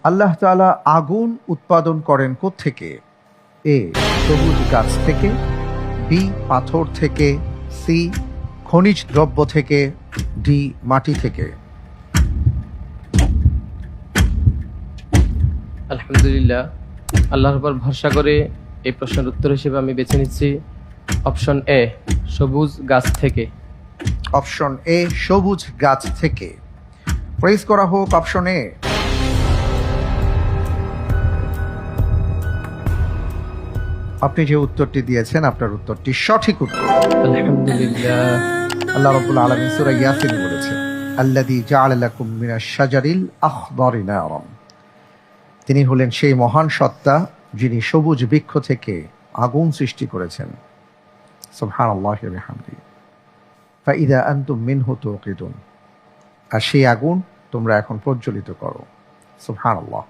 আল্লাহ তাআলা আগুন উৎপাদন করেন কোত্থেকে? এ, সবুজ গাছ থেকে, বি, পাথর থেকে, সি, খনিজ দ্রব্য থেকে, ডি, মাটি থেকে। আলহামদুলিল্লাহ, আল্লাহর উপর ভরসা করে এই প্রশ্নের উত্তর হিসেবে আমি বেছে নিচ্ছি অপশন এ, সবুজ গাছ থেকে। অপশন এ, সবুজ গাছ থেকে। প্রেস করা হোক অপশন এ। আপনি যে উত্তরটি দিয়েছেন আপনার উত্তরটি সঠিক উত্তর। আলহামদুলিল্লাহ। আল্লাহ রাব্বুল আলামিন সূরা ইয়াসিনে বলেছেন, আল্লাযী জাআলা লাকুম মিনাশ শাজারিল আখদারি নারান। তিনি হলেন সেই মহান সত্তা যিনি সবুজ বৃক্ষ থেকে আগুন সৃষ্টি করেছেন। সুবহানাল্লাহি ওয়া বিহামদিহি। ফাইদা আনতুম মিনহু তুকিদুন। আর সেই আগুন তোমরা এখন প্রজ্বলিত করো। সুবহানাল্লাহ।